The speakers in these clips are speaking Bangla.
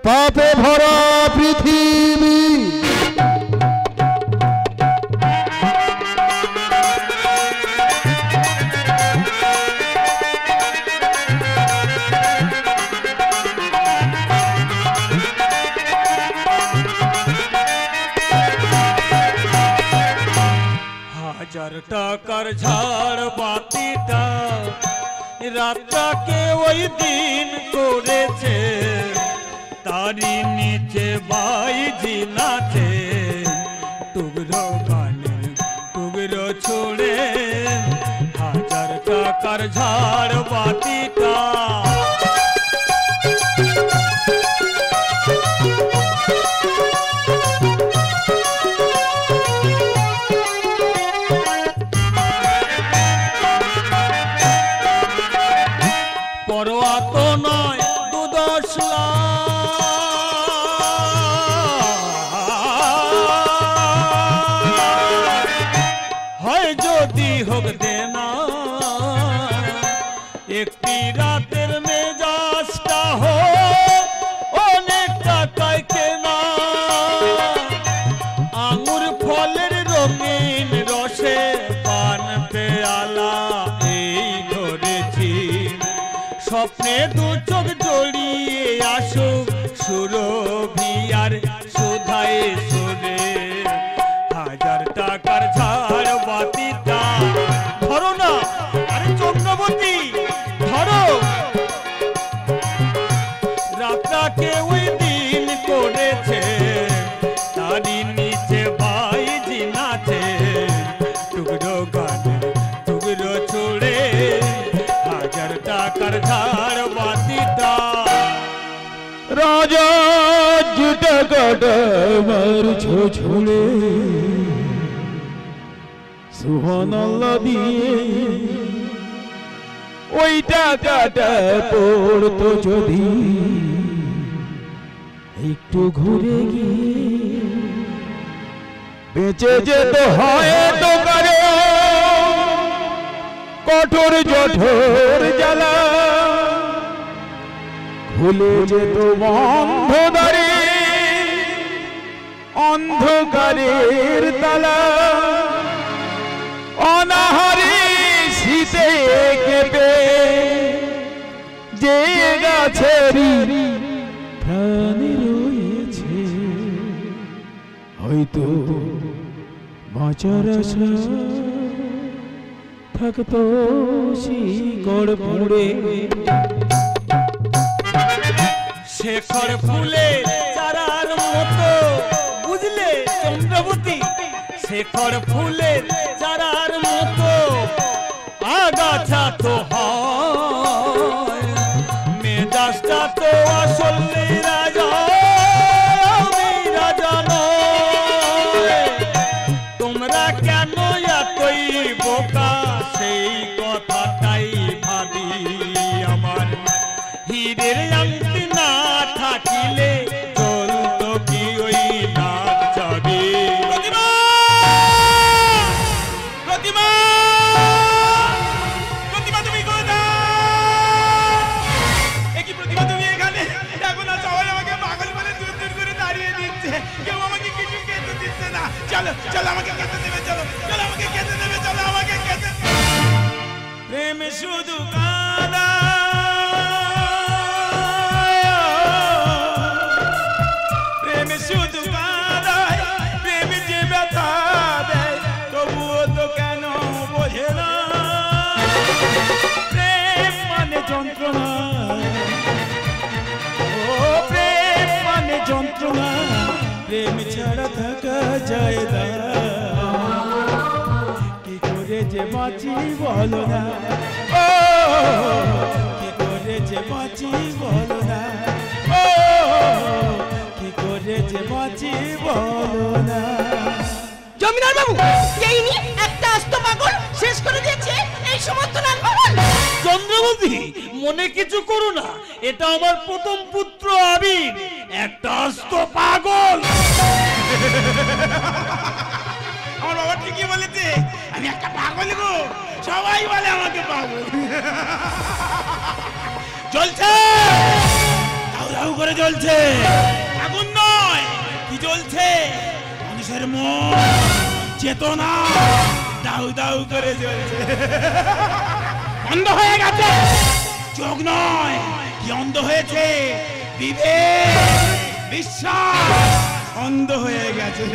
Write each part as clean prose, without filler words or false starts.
পাপে ভরা পৃথিবী হাজার টাকার ঝাড় বাতিটা রাতটাকে ওই দিন করেছে তারি নিচে বাইজি নাচে টুকরো গানের টুকরো ছড়ে হাজার টাকার ঝাড় বাতিটা পরোয়া তো নয় দুদশ হয় যদি হোক দেনা একটি রাতের মেজাজটা হোক অনেক টাকায় কেনা আঙুর ফলের রঙিন রসে পান পেয়ালা এই ধরেছি স্বপ্নে দু চোখ জড়িয়ে আসুক সুরভি আর সুধায় সুরে হাজার টাকার ঝাড় বাতিটা ধরো না আরে চন্দ্রবতী ধরো রাতটাকে ওই দিন করেছে তারি নিচে বাইজি নাচে টুকরো গানে টুকরো ছুড়ে হাজার টাকার ঝাড় বাতিটা রাজা টাকাটা মারছো ছুড়ে সুবহানাল্লাহ দিয়ে ওই টাকাটা পড়তো যদি একটু ঘুরে গিয়ে বেঁচে যেত হয় দোকানে কঠোর জঠোর জ্বালা খুলে যেত বন্ধদারে অন্ধকারের তালা অনাহারে শীতে কেঁপে যে গাছেরই প্রাণ রয়েছে হয়তো বাঁচার আশা থাকতো শিকড় পুড়ে শেখর ফুলে চারার মতো বুঝলে চন্দ্রবতী শেখর ফুলে চারার মতো আগাছা তো হয় মেজাজটা তো আসল রাজা রাজা নয় তোমরা কেন এতই বোকা সেই কথাটাই ভাবি আমার হীরের আংটি না থাকিলে চলতো কি ওই নাক যাবে প্রতিমা প্রতিমা প্রতিমা তুমি কোথায় একই প্রতিমা তুমি এখানে এখন আর সবাই আমাকে পাগল বলে দূর দূর করে দাঁড়িয়ে দিচ্ছে কেউ আমাকে কিছু খেতে দিচ্ছে না চলো চলো আমাকে খেতে দেবে চলো চলো আমাকে খেতে দেবে চলো আমাকে খেতে প্রেম শুধু কাঁদা প্রেম শুধু কাঁদায় প্রেম যে ব্যথা দেয় তবুও তো কেন বোঝে না প্রেম মানে যন্ত্রণা ও প্রেম মানে যন্ত্রণা প্রেম ছাড়া থাকা যায় না কি করে যে বাঁচি বলো না ও কি করে যে বাঁচি বলো না ও কি করে যে বাঁচি বলো না জমিদার বাবু এই নি একটা আস্ত পাগল শেষ করে দিয়েছে এই সমস্ত লালমহল চন্দ্রবতী মনে কিছু করো না এটা আমার প্রথম পুত্র আবির একটা আস্ত পাগল আমার বাবা ঠিকই বলেছে আমি একটা পাগল গো সবাই বলে আমাকে পাগল চলছে দাও দাও দাউ করে জ্বলছে। আগুন নয়, কি জ্বলছে? মানুষের মন, চেতনা দাউ দাউ করে জ্বলছে। অন্ধ হয়ে গেছে, চোখ নয়, কি অন্ধ হয়েছে? বিবেক, বিশ্বাস অন্ধ হয়ে গেছে।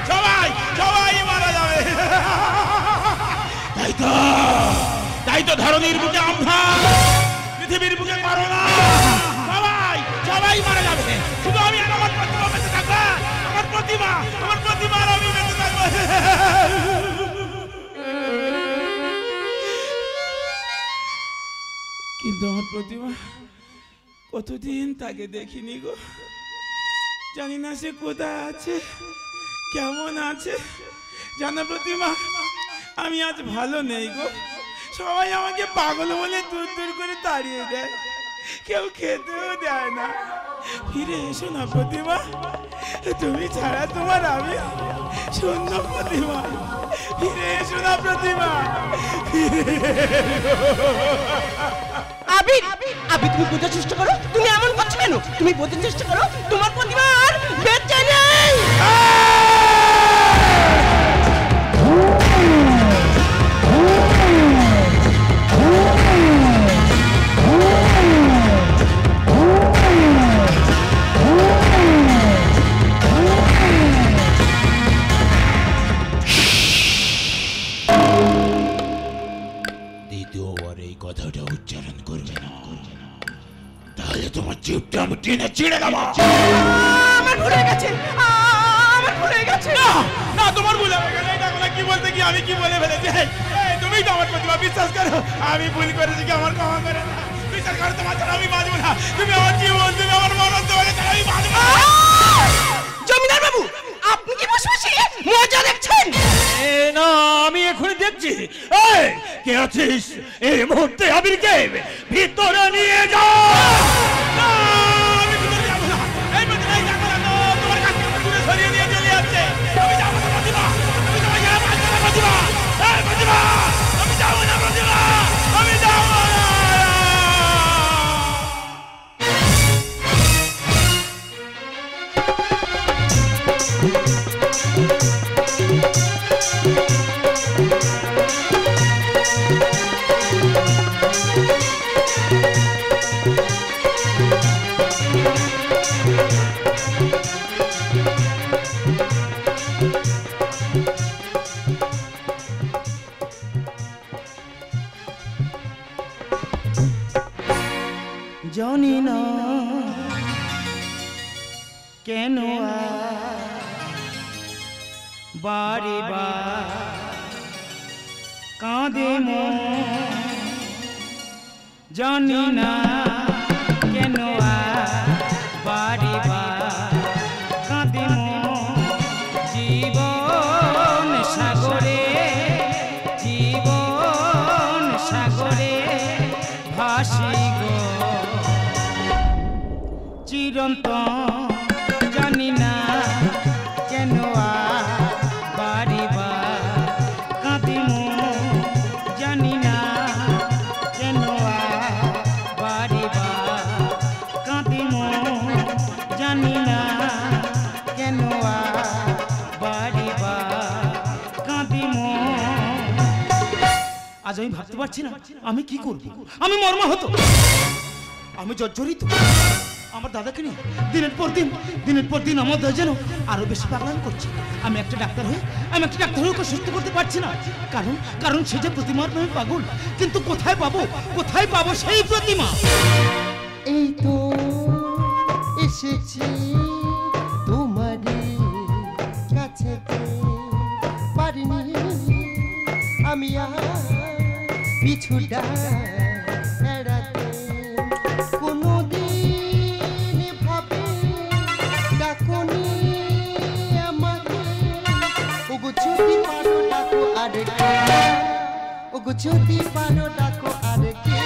সবাই সবাই মারা যাবে। তাই তো ধরনীর বুকে আমরা, পৃথিবীর বুকে করোনা, সবাই সবাই মারা যাবে। শুধু আমি আর আমার প্রতিমা বেঁচে থাকবো। আমার প্রতিমা আর আমি বেঁচে থাকবো। কিন্তু আমার প্রতিমা কতদিন তাকে দেখিনি গো। জানি না সে কোথায় আছে, কেমন আছে। জানো প্রতিমা, আমি আজ ভালো নেই গো। সবাই আমাকে পাগল বলে দূর দূর করে তাড়িয়ে দেয়, কেউ খেতেও দেয় না। ফিরে এসো না প্রতিমা, তুমি ছাড়া তোমার আমি শূন্য। প্রতিমা ফিরে এসো না প্রতিমা। আবির, আবির তুমি বোঝার চেষ্টা করো। তুমি এমন করছো কেন? তুমি বোঝার চেষ্টা করো, তোমার প্রতিমা আর বেঁচে নেই। দ্বিতীয়বার এই কথাটা উচ্চারণ করবে না, তাহলে তোমার জিভটা আমি টেনে ছিঁড়ে দেবো। আমার ভুল হয়ে গেছে, আমার ভুল হয়ে গেছে। না, তোমার ভুল হয়ে গেছে। এটা বলা কি বলতে কি আমি কি বলে ফেলেছি। তুমি তো আমার প্রতিভা, বিশ্বাস করো। আমি ভুল করেছি, কি আমার ক্ষমা করে না। বিশ্বাস করো, তোমার ছাড়া আমি বাঁচবো না। তুমি আমার জীবন, তুমি আমার মরণ, তোমাকে ছাড়া আমি বাঁচবো না। জমিদার বাবু, আপনি কি বসে বসে মজা দেখছেন? না, আমি এখনই দেখছি। এই, কে আছিস? এই মুহূর্তে আবিরকে ভিতরে নিয়ে যা। না, আমি ভিতরে যাবো না। এই প্রতিভা, এই দেখো না তো, তোমার কাছ থেকে দূরে সরিয়ে নিয়ে চলে যাচ্ছে। আমি যাবো না প্রতিভা, আমি তোমার জায়গা বাঁচবো না প্রতিভা। এই প্রতিভা, আমি যাবো না প্রতিভা, আমি যাবো না। জানি না কেন বারে বার কাঁদে মন। জানি না কেন বারে বার কাঁদে মন। জীবন সাগরে, জীবন সাগরে ভাসি গো চিরন্তন। জানি না কেন বারে বার কাঁদে মন। জানি না কেন বারে বার কাঁদে মন। জানি না কেন বারে বার কাঁদে মন। আজ আমি ভাবতে পারছি না আমি কি করব। আমি মর্মাহত, আমি জর্জরিত। আমার দাদাকে নিয়ে দিনের পর দিন আমার দাদা যেন আরো বেশি পাগলামি করছে। আমি একটা ডাক্তার হয়ে ওকে সুস্থ করতে পারছি না। কারণ সে যে প্রতিমার নামে পাগল। কিন্তু কোথায় পাবো সেই প্রতিমা? এই তো এসেছি তোমারই কাছে, পারিনি আমি আর পিছুটা এড়াতে। কোনোদিন ভাবে ডাকনি আমাকে, ওগো যদি পারো ডাকো আরেকে, ওগো যদি পারো ডাকো আরেকে।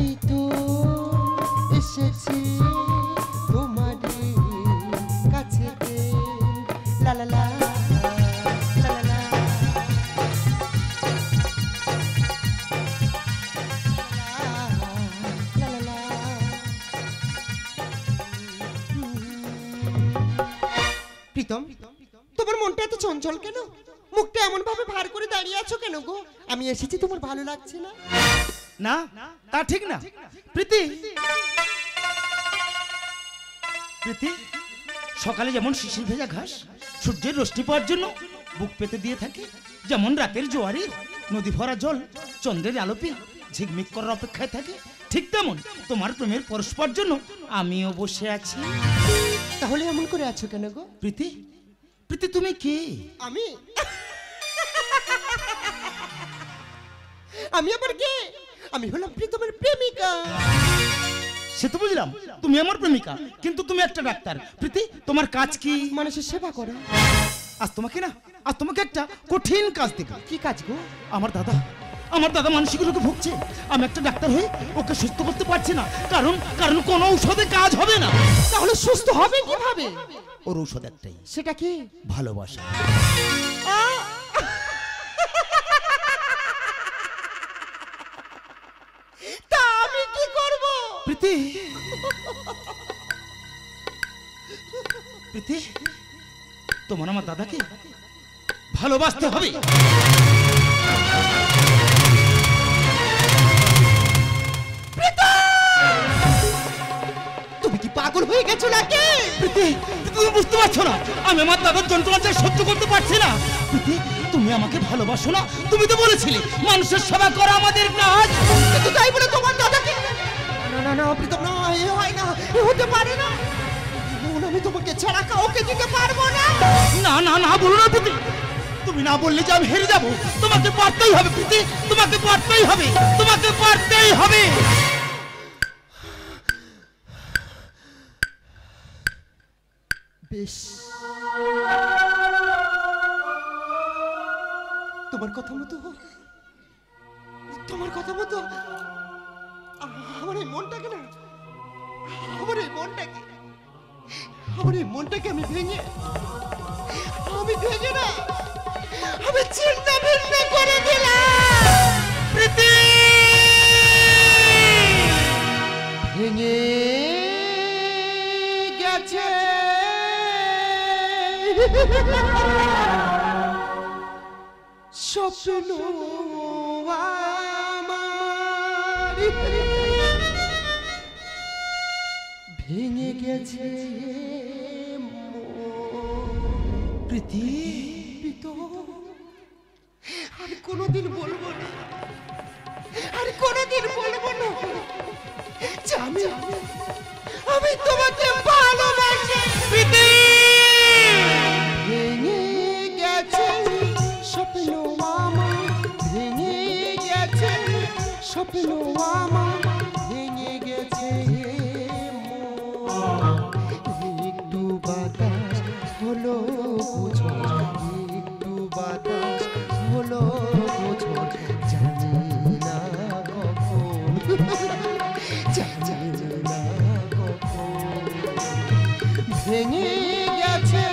এই তো এসেছি তোমারই কাছে, লা লা লা লা লা লা। প্রীতম, তোমার মনটা এত চঞ্চল কেন? মুখটা এমন ভাবে ভার করে দাঁড়িয়ে আছো কেন গো? আমি এসেছি, তোমার ভালো লাগছে না? না, তা ঠিক না। প্রীতি, প্রীতি, সকালে যেমন শিশির ভেজা ঘাস সূর্যের রশ্মি পাওয়ার জন্য বুক পেতে দিয়ে থাকে, যেমন রাতের জোয়ারে নদী ভরা জল চন্দ্রের আলো পেয়ে ঝিকমিক করার অপেক্ষায় থাকে, ঠিক তেমন তোমার প্রেমের পরস্পর জন্য আমিও বসে আছি। তাহলে এমন করে আছো কেন গো? প্রীতি, প্রীতি তুমি কে? আমি আমি আবার কে? আমি হলাম প্রীতমের প্রেমিকা। সে তো বুঝলাম তুমি আমার প্রেমিকা, কিন্তু তুমি একটা ডাক্তার। প্রীতি, তোমার কাজ কি? মানুষের সেবা করা। আজ তোমাকে একটা কঠিন কাজ দেব। কি কাজ গো? আমার দাদা মানসিক রোগে ভুগছে। আমি একটা ডাক্তার হয়ে ওকে সুস্থ করতে পারছি না, কারণ কোনো ঔষধে কাজ হবে না। তাহলে সুস্থ হবে কিভাবে? ওর ঔষধ একটাই। সেটা কি? ভালোবাসা। তা আমি কি করব? প্রীতি, প্রীতি, তোমার আমার দাদাকে ভালোবাসতে হবে। তুমি কি পাগল হয়ে গেছো নাকি? প্রীতি, তুমি বুঝতে পারছো না আমি আমার দাদার যন্ত্রণা সহ্য করতে পারছি না। প্রীতি, তুমি আমাকে ভালোবাসো না? তুমি তো বলেছিলে মানুষের সেবা করা আমাদের কাজ। কিন্তু তাই বলে তোমার দাদাকে? না না না প্রীতম, না, এ হয় না, এ হতে পারে না। আমি তোমাকে ছাড়া কাউকে দিতে পারবো না। না না না, বলো না প্রীতি। তুমি না বললে যে আমি হেরে যাবো। তোমাকে পারতেই হবে প্রীতি, তোমাকে পারতেই হবে, তোমাকে পারতেই হবে। বেশ, তোমার কথা মতো আমার এই মনটাকে না, আমার এই মনটাকে আমি ভেঙে না, আমি ছিন্ন ভিন্ন করে দিলাম। প্রীতি, ভেঙে গেছে স্বপ্ন আমার, ভেঙে গেছে প্রীতি, আর কোনোদিন বলবো না যে আমি তোমাকে ভালোবাসি। প্রীতি, ভেঙে গেছে স্বপ্ন আমার, ভেঙে গেছে স্বপ্ন আমার, ভেঙে গেছে একটু বাতাস হলো গোছর, একটু বাতাস হলো গোছর, জানি না কখন, জানি না কখন ভেঙে গেছে।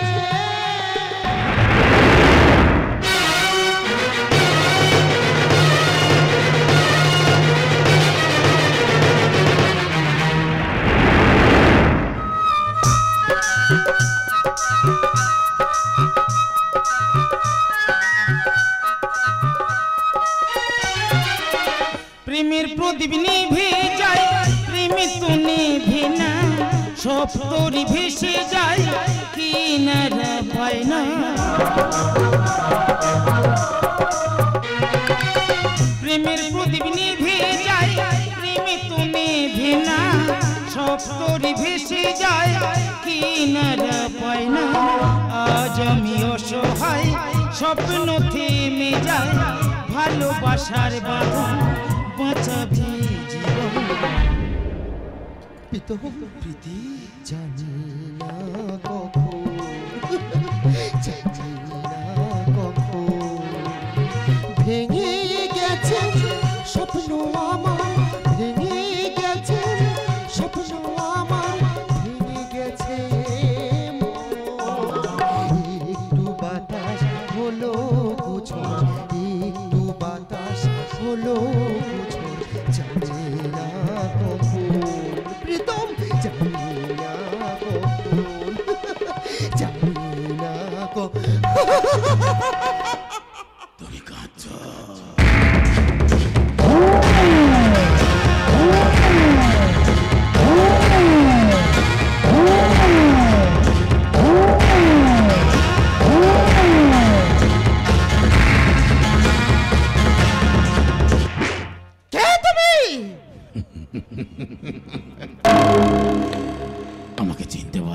প্রেমের প্রদীপ নিভে যায়, প্রেমে তো নিভে না, সব তোরই ভেসে যায়, কিনারা পায় না। প্রেমের প্রদীপ নিভে যায়, প্রেমে তো নিভে না, সব তোরই ভেসে যায়, কিনারা পায় না। আজ আমি অসহায়, স্বপ্ন থেমে যায়, ভালোবাসার বাঁধন বাঁচাবি জীবন। প্রীতি, জানি না কখন, জানি না কখন ভেঙে গেছে স্বপ্ন আমার, ভেঙে গেছে স্বপ্ন আমার, ভেঙে গেছে একটু বাতাস হলো গোছর, একটু বাতাস হলো গোছর, জানি না কখন প্রীতম, জানি না কখন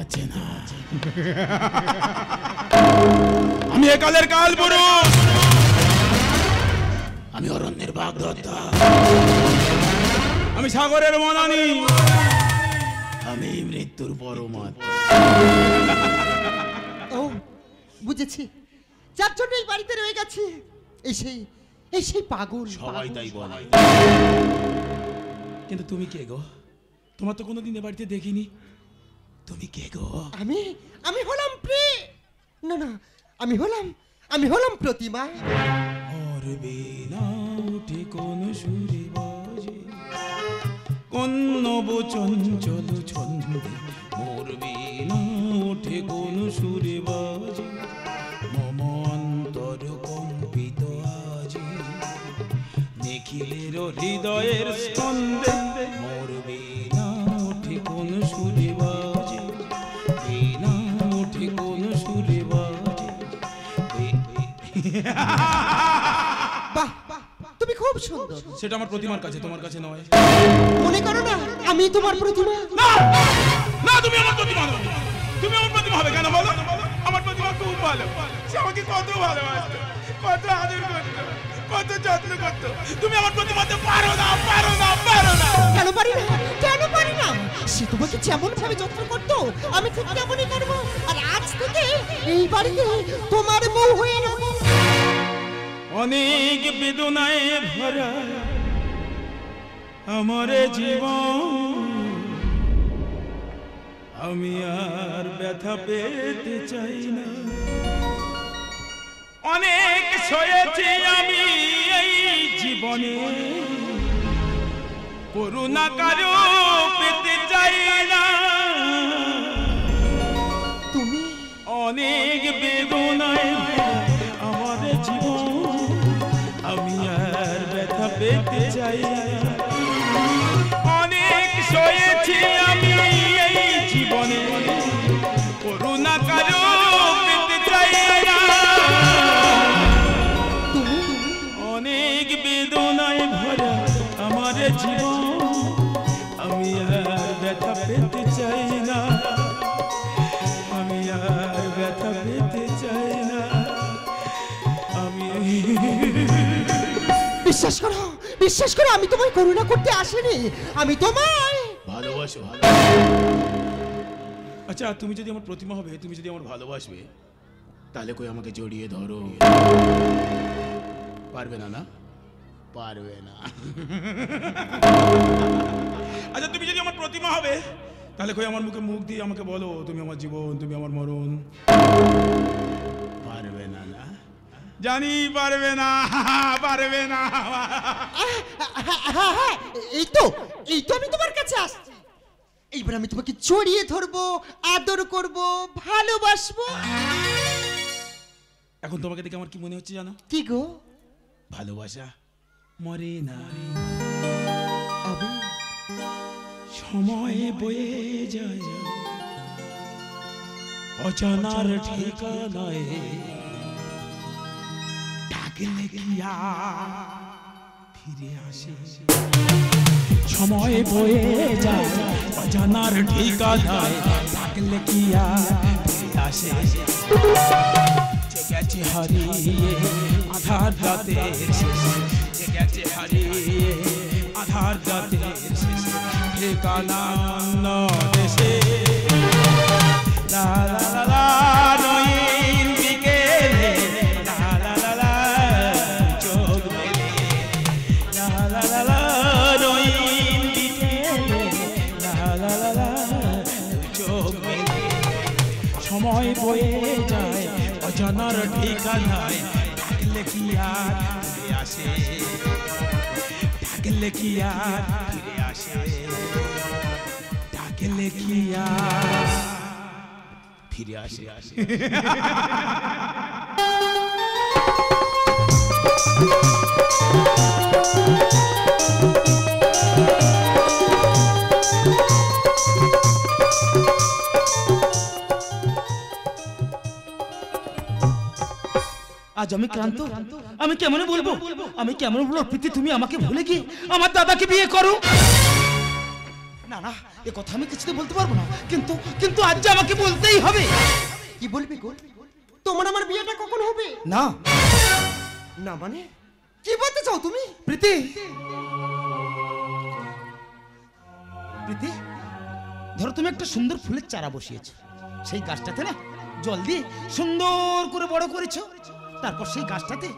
ঘুমাচ্ছে না। আমি একালের কাল পুরুষ, আমি অরণ্যের বাগদত্তা, আমি সাগরের মনানি, আমি মৃত্যুর পরমাত্মা। ও বুঝেছি, যার জন্য এই বাড়িতে রয়ে গেছে এই সেই পাগল। সবাই তাই বলে, কিন্তু তুমি কে গো? তোমার তো কোনোদিন এ বাড়িতে দেখিনি। তুমি কে গো? আমি হলাম না আমি হলাম প্রতিমা। মরবে না উঠে কোন সুরে বাজে, কোন নবচঞ্চল ছন্দে, মরবে না উঠে কোন সুরে বাজে, মম অন্তর কম্পিত আজে, নিখিলের হৃদয়ের স্পন্দে, মরবে না উঠে কোন সুরে বাজে, না উঠে কোন সুরে বাজে। বাহ, তুমি খুব সুন্দর। সেটা আমার প্রতিমার কাছে, তোমার কাছে নয়। মনে করো না আমি তোমার প্রতিমা। না না, তুমি আমার প্রতিমা নও। তুমি আমার প্রতিমা হবে কেন বলো? আমার প্রতিমা খুব ভালো, সে আমাকে কত ভালোবাসতো, কত আদর করতো, কত যত্ন করতো। তুমি আমার প্রতিমাতে পারো না। কেন পারি না? সে তোমাকে যেমন ভাবে যত্ন করতো আমি ঠিক তেমনই করবো। আর আজ থেকে এই বাড়িতে তোমার বউ হয়ে নেব। অনেক বেদনায় ভরা আমার জীবন, আমি আর ব্যথা পেতে চাই না। অনেক সয়েছি আমি এই জীবনে, করুণা কারো পেতে চাই না। তুমি অনেক বেদনায় আমার জীবন, আমি আর ব্যথা পেতে চাই না। অনেক সয়েছি আমি এই জীবনে, করুণা কারো পেতে চাই না। অনেক বেদনায় ভরা আমার জীবন, আমি আর ব্যথা পেতে চাই না। আমি আর ব্যথা পেতে চাই না। আমি বিশ্বাস করো আমি তোমায় করুণা করতে আসিনি, আমি তোমায় ভালোবাসো। আচ্ছা, তুমি যদি আমার প্রতিমা হবে, তুমি যদি আমার ভালোবাসবে, তাহলে কই আমাকে জড়িয়ে ধরো। পারবে না? না পারবে না। আচ্ছা, তুমি যদি আমার প্রতিমা হবে, তাহলে কই আমার মুখে মুখ দিয়ে আমাকে বলো, তুমি আমার জীবন, তুমি আমার মরণ। পারবে না? না জানি পারবে না। এই তো আমি তোমার কাছে আসছি। এইবার আমি তোমাকে জড়িয়ে ধরবো, আদর করব, ভালোবাসবো। এখন তোমাকে দেখে আমার কি মনে হচ্ছে জানো? কি গো? ভালোবাসা মরে না। আমি সময় বয়ে যায় অজানার ঠিকানায়, ডাকলে কি ফিরে আসে? সময় বয়ে যায় অজানার ঠিকানায়, ডাকলে কি ফিরে আসে? গেছে হারিয়ে আধার রাতের শেষে, গেছে হারিয়ে আধার রাতের শেষে, ঠিকানা অন্য দেশে। লা লা লা লা রঙিন বিকেলে, লা লা লা লা চোখ মেলে, লা লা লা লা রঙিন বিকেলে, লা লা লা লা চোখ মেলে। সময় বয়ে যায় অজানার ঠিকানায়, ডাকলে কি আর ফিরে আসে? ডাকলে কি আর ফিরে আসে? ডাকলে কি আর ফিরে আসে? আজ আমি ক্লান্ত, আমি কেমন বলবো প্রীতি তুমি আমাকে ভুলে গিয়ে আমার দাদাকে বিয়ে করো। না না এ কথা আমি কিছুতে বলতে পারবো না, কিন্তু কিন্তু আজ যে আমাকে বলতেই হবে। কি বলবি গো? তোমার আমার বিয়েটা কখন হবে? না না মানে কি বলতে চাও তুমি? প্রীতি, প্রীতি, ধরো তুমি একটা সুন্দর ফুলের চারা বসিয়েছো, সেই গাছটাতে না জল দিয়ে সুন্দর করে বড় করেছো, তারপর সেই গাছটাতে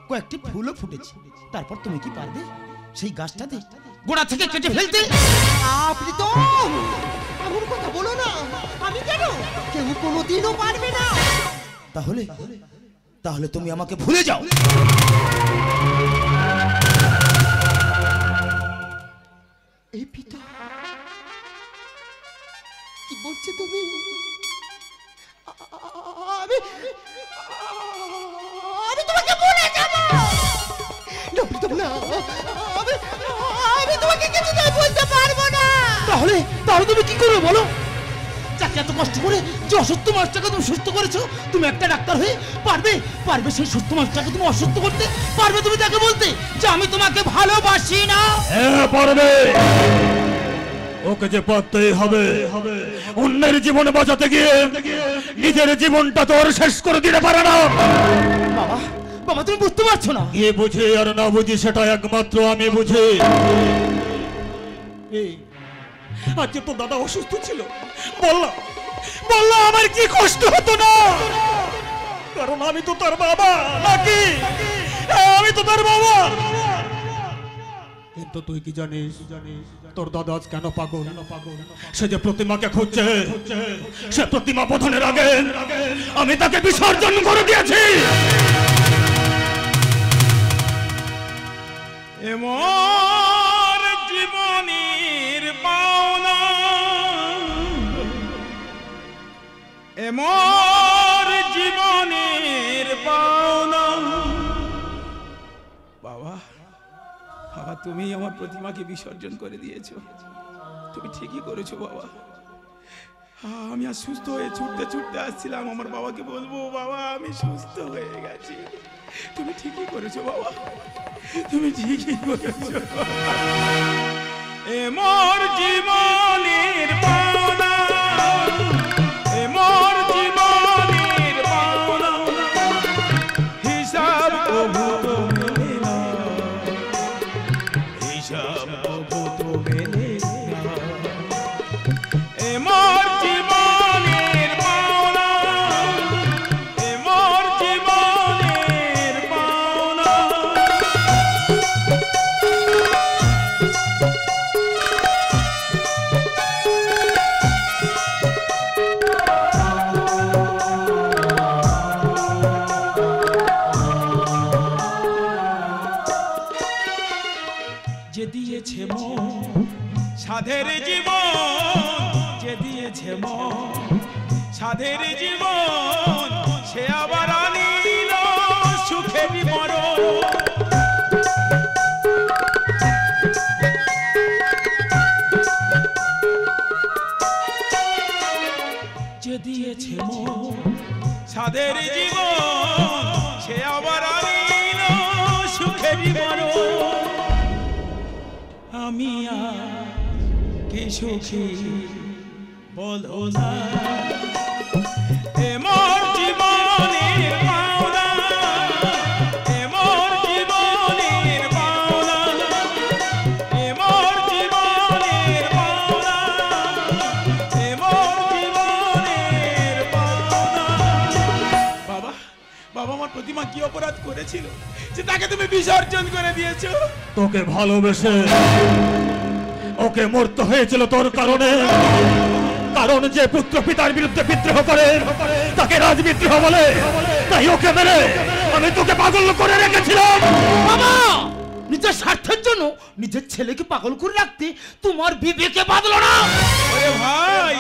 কয়েকটি ফুলও ফুটেছে, তারপর তুমি কি পারবে সেই গাছটাতে গোড়া থেকে কেটে ফেলতে? আপনি তো এমন কথা বলো না, আমি কেন? কেউ কোনোদিনও পারবে না। তাহলে তাহলে তুমি আমাকে ভুলে যাও। এই পিতা কি বলছো তুমি? আমি আমি তোমাকে ভুলে যাব না প্রীতম, না, আমি আমি তোমাকে কিছুতেই ভুলতে পারবো না। তাহলে তাহলে তুমি কি করবে বলো? যাকে এত কষ্ট করে যে অসুস্থ মানুষটাকে তুমি সুস্থ করেছো, তুমি একটা ডাক্তার হয়ে পারবে পারবে সেই সুস্থ মানুষটাকে তুমি অসুস্থ করতে পারবে? তুমি তাকে বলতে যে আমি তোমাকে ভালোবাসি না? হ্যাঁ পারবে। ওকে যে পারতেই হবে। অন্যের জীবন বাঁচাতে গিয়ে নিজের জীবনটা তো ওর শেষ করে দিতে পারে না। বাবা, বাবা তুমি বুঝতে পারছো না? কে বুঝে আর না বুঝি সেটা একমাত্র আমি বুঝি। আজকে তো দাদা অসুস্থ ছিল, বললাম আমার কি কষ্ট হতো না, কারণ আমি তো তার বাবা নাকি? আমি তো তার বাবা। কিন্তু তুই কি জানিস তোর দাদা আজ কেন পাগল? সে যে প্রতিমাকে খুঁজছে, সে প্রতিমা বোধনের আগে আমি তাকে বিসর্জন করে দিয়েছি। এমন জীবনের পাওনা, এমন জীবনের পাওনা। বাবা, বাবা তুমি আমার প্রতিমাকে বিসর্জন করে দিয়েছো, তুমি ঠিকই করেছো বাবা। আমি আর সুস্থ হয়ে ছুটতে ছুটতে আসছিলাম আমার বাবাকে বলবো, বাবা আমি সুস্থ হয়ে গেছি। তুমি ঠিকই করেছো বাবা, তুমি ঠিকই করেছো। এমর জীবনের পাওনা, এমর জীবনের পাওনা, হিসাব প্রভু তো মেলে না, হিসাব প্রভু তো মেলে না। এমর জীবনের পাওনা, এমর জীবনের পাওনা। যে দিয়েছে মন সাধের জীবন, যে দিয়েছে মন সাধের জীবন, সে আবার আনিল সুখের মরণ। যে দিয়েছে মন সাধের জীবন, সে আবার আনিল সুখের মরণ। আমি আর কি সুখী বলো না, এমর জীবনের পাওনা, এমর জীবনের পাওনা, এমর জীবনের পাওনা, এমর জীবনের পাওনা। বাবা, বাবা আমার প্রতিমা কি অপরাধ করেছিল যে তাকে তুমি বিসর্জন করে দিয়েছো? তোকে ভালোবেসে ওকে মরতে হয়েছিল তোর কারণে, কারণ যে পুত্র পিতার বিরুদ্ধে বিদ্রোহ করে তাকে রাজবিদ্রোহ বলে, তাই ওকে মেরে আমি তোকে পাগল করে রেখেছিলাম। বাবা, নিজের স্বার্থের জন্য নিজের ছেলেকে পাগল করে রাখতে তোমার বিবেকে বাঁধলো না? ওরে ভাই,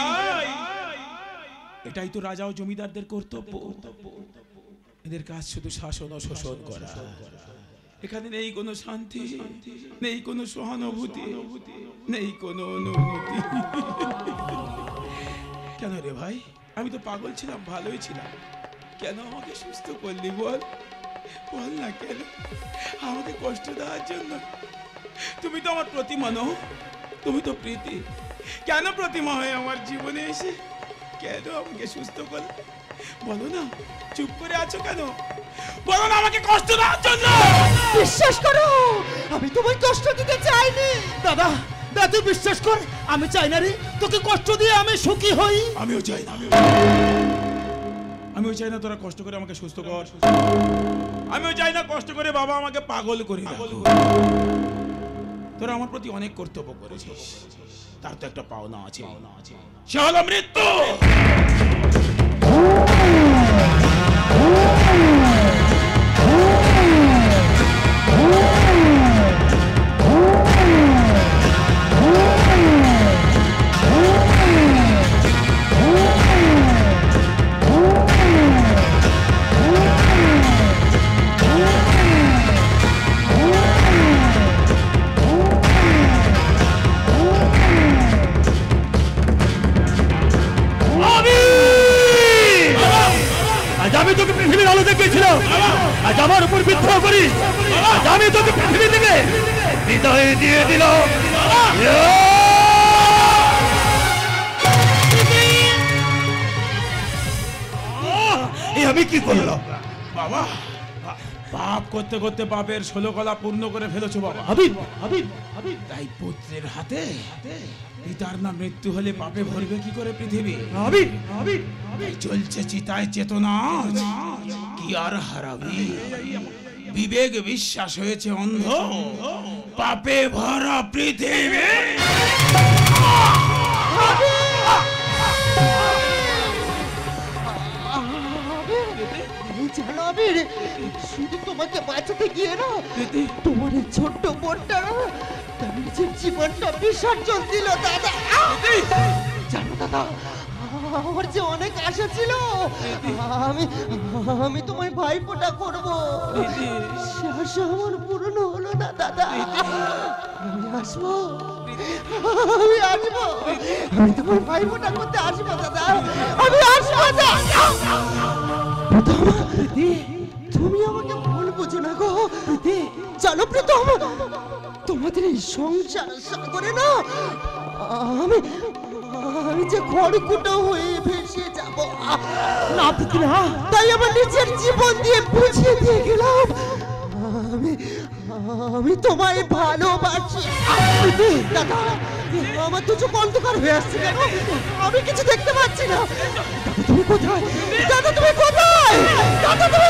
এটাই তো রাজা ও জমিদারদের কর্তব্য। এদের কাজ শুধু শাসন ও শোষণ করা। এখানে নেই কোনো শান্তি, নেই কোনো সহানুভূতি, নেই কোনো অনুভূতি। কেন রে ভাই, আমি তো পাগল ছিলাম, ভালোই ছিলাম, কেন আমাকে সুস্থ করলি বল? বল না কেন আমাকে কষ্ট দেওয়ার জন্য? তুমি তো আমার প্রতিমা নও, তুমি তো প্রীতি। কেন প্রতিমা হয়ে আমার জীবনে এসে কেন আমাকে সুস্থ করলে? বলো না, চুপ করে আছো কেন? বলো না আমাকে কষ্ট দেওয়ার জন্য। বিশ্বাস করো, আমি তোমায় কষ্ট দিতে চাইনি। দাদা দাদা তুই বিশ্বাস কর, আমি চাই না রে তোকে কষ্ট দিয়ে আমি সুখী হই। আমিও চাই না, আমিও চাই না তোরা কষ্ট করে আমাকে সুস্থ কর। আমিও চাই না কষ্ট করে বাবা আমাকে পাগল করে রাখো। তোরা আমার প্রতি অনেক কর্তব্য করেছিস, তার তো একটা পাওনা আছে, সে হলো মৃত্যু। আমি তোকে পৃথিবীর আলো দেখিয়েছিলাম, আজ আমার উপর বিদ্রোহ করিস। আজ আমি তোকে পৃথিবী থেকে বিদায় দিয়ে দিলাম। আমি কি করলাম বাবা? পাপ করতে করতে পাপের 16 কলা পূর্ণ করে ফেলেছো বাবা। তাই পুত্রের হাতে পিতার না মৃত্যু হলে পাপে ভরবে কি করে পৃথিবী? চলছে চিতায় চেতনা, কি আর হারাবি? বিবেক বিশ্বাস হয়েছে অন্ধ, পাপে ভরা পৃথিবী। জানো আবির, শুধু তোমাকে বাঁচাতে গিয়ে না তোমার এই ছোট্ট বোনটা তার নিজের জীবনটা বিসর্জন দিল দাদা। জানো দাদা, আমার যে অনেক আশা ছিল আমি তোমায় ভাইফোঁটা করব, সে আশা আমার পূরণ হলো না দাদা। আমি আসবো, আমি তোমার ভাইফোঁটা করতে আসবো দাদা, আমি আসবো দাদা। তুমি আমাকে ভুল বুঝো না গো। জানো প্রথম, তোমাদের এই সংসার সাগরে না আমি যে খড়কুটো হয়ে ভেসে যাব না, তাই আমার নিজের জীবন দিয়ে বুঝিয়ে দিয়ে গেলাম আমি তোমায় ভালোবাসি। দাদা, আমার তো চোখ অন্ধকার হয়ে আসছে কেন? আমি কিছু দেখতে পাচ্ছি না। তুমি কোথায়? দাদা তুমি কোথায়? দাদা তুমি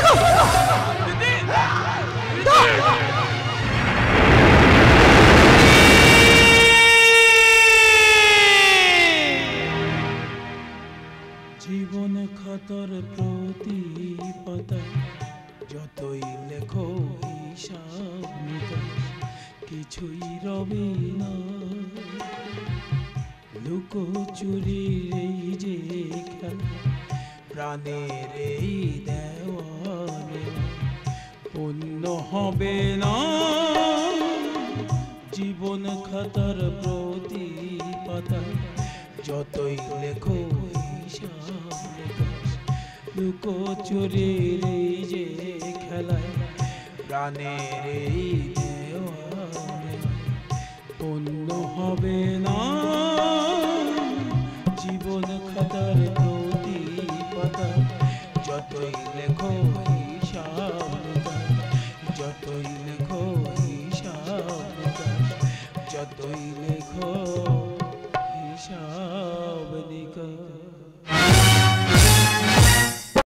জীবন খাতার প্রতি পাতা যতই লেখো হিসাব নিকাশ কিছুই রবে না। লুকোচুরির এই যে খেলা, প্রাণের এই দেওয়ানে পূর্ণ হবে না। জীবন খাতার প্রতি পাতা যতই লেখো হিসাব নিকাশ, লুকোচুরির এই যে খেলায় প্রাণের এই দেওয়ানে পূর্ণ হবে না। জীবন খাতার প্রতি পাতা যতই লেখো হিসাব নিকাশ, যতই লেখো হিসাব নিকাশ, যতই লেখো